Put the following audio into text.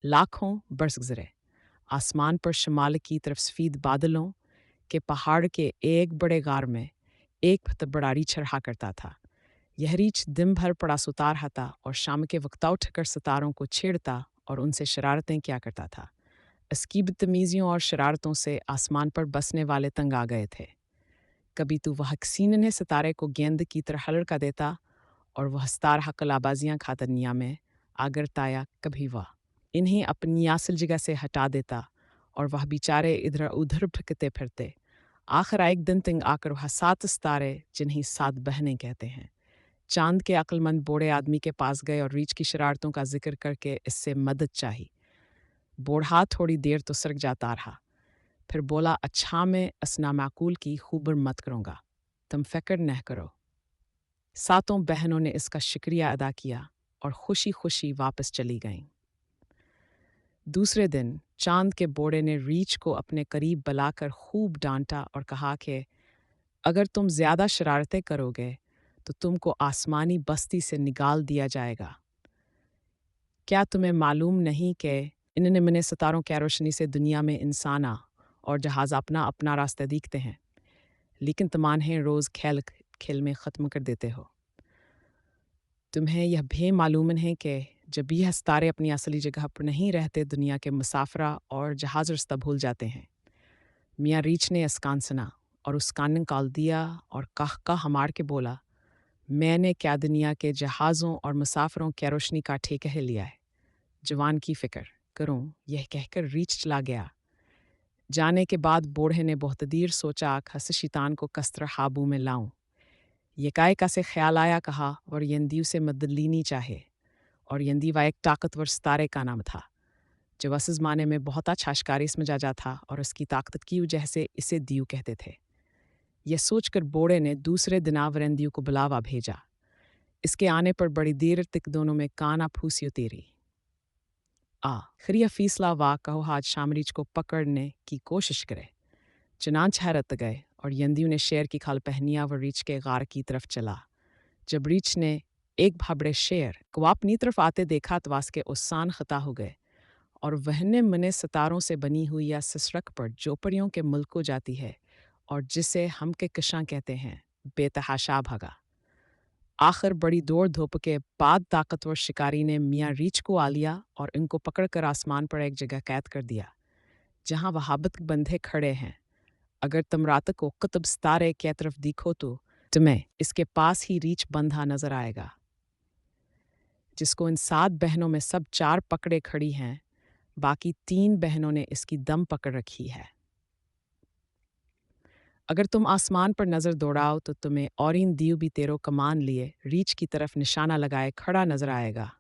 लाखों बरस गुजरे। आसमान पर शुमाल की तरफ सफ़ेद बादलों के पहाड़ के एक बड़े गार में एक बड़ा रीछ रहा करता था। यह रीछ दिन भर पड़ा सुता रहा था और शाम के वक्त उठकर सितारों को छेड़ता और उनसे शरारतें किया करता था। इसकी बदतमीजियों और शरारतों से आसमान पर बसने वाले तंग आ गए थे। कभी तो वह हसीन ने सितारे को गेंद की तरह लड़का देता और वह सितारा कलाबाजियाँ खाता दुनिया में आगरताया कभी वह इन्हें अपनी असल जगह से हटा देता और वह बेचारे इधर उधर भटकते फिरते। आखिर एक दिन तंग आकर वह 7 सितारे, जिन्हें 7 बहनें कहते हैं, चांद के अक्लमंद बूढ़े आदमी के पास गए और रीछ की शरारतों का जिक्र करके इससे मदद चाही। बूढ़ा थोड़ी देर तो सरक जाता रहा, फिर बोला, अच्छा मैं असना माकूल की खूबर मत करूँगा, तुम फिक्र न करो। सातों बहनों ने इसका शुक्रिया अदा किया और खुशी खुशी वापस चली गईं। दूसरे दिन चांद के बूढ़े ने रीछ को अपने करीब बुलाकर खूब डांटा और कहा कि अगर तुम ज़्यादा शरारतें करोगे तो तुमको आसमानी बस्ती से निकाल दिया जाएगा। क्या तुम्हें मालूम नहीं कि इन्हें मने सितारों की रोशनी से दुनिया में इंसाना और जहाज़ अपना अपना रास्ता दिखते हैं, लेकिन तुम इन्हें रोज़ खेल खेल में ख़त्म कर देते हो। तुम्हें यह भी मालूम है कि जब यह सितारे अपनी असली जगह पर नहीं रहते, दुनिया के मुसाफिरा और जहाज़ रास्ता भूल जाते हैं। मियाँ रीछ ने इस कान सुना और उस कान निकाल दिया और कह मार के बोला, मैंने क्या दुनिया के जहाज़ों और मुसाफिरों की रोशनी का ठेका है लिया है। जवान की फ़िक्र करूं, यह कहकर रीछ चला गया। जाने के बाद बूढ़े ने बहुत देर सोचा, हस शैतान को कस तरह काबू में लाऊं। यकायका से ख्याल आया, कहा और यंदी उसे मदद लेनी चाहे। और यंदी वह एक ताकतवर सितारे का नाम था जो उस ज़माने में बहुत अच्छा शिकारी समझा जाता था और उसकी ताकत की वजह से इसे दियू कहते थे। यह सोचकर बूढ़े ने दूसरे दिन वरेंदियों को बुलावा भेजा। इसके आने पर बड़ी देर तक दोनों में काना फूसी तेरी। खरिया फीसला वाह कहो आज शामरीच को पकड़ने की कोशिश करे। चुनांच हैरत गए और यंदियों ने शेर की खाल पहनिया व रीछ के गार की तरफ चला। जब रीछ ने एक भाबड़े शेर को अपनी तरफ आते देखा तो वास के उसान खता हो गए और वहने मने सितारों से बनी हुई या सड़क पर जोपड़ियों के मुल्क को जाती है और जिसे हम के कशां कहते हैं, बेतहाशा भागा। आखिर बड़ी दौड़ धूप के बाद ताकतवर शिकारी ने मियाँ रीछ को आ लिया और इनको पकड़कर आसमान पर एक जगह कैद कर दिया जहाँ वहाबत बंधे खड़े हैं। अगर तुम रात को कुतुब सितारे की तरफ देखो तो तुम्हें इसके पास ही रीछ बंधा नजर आएगा, जिसको इन 7 बहनों में सब 4 पकड़े खड़ी हैं। बाकी 3 बहनों ने इसकी दम पकड़ रखी है। अगर तुम आसमान पर नज़र दौड़ाओ तो तुम्हें और इन दियो भी तेरो कमान लिए रीछ की तरफ निशाना लगाए खड़ा नजर आएगा।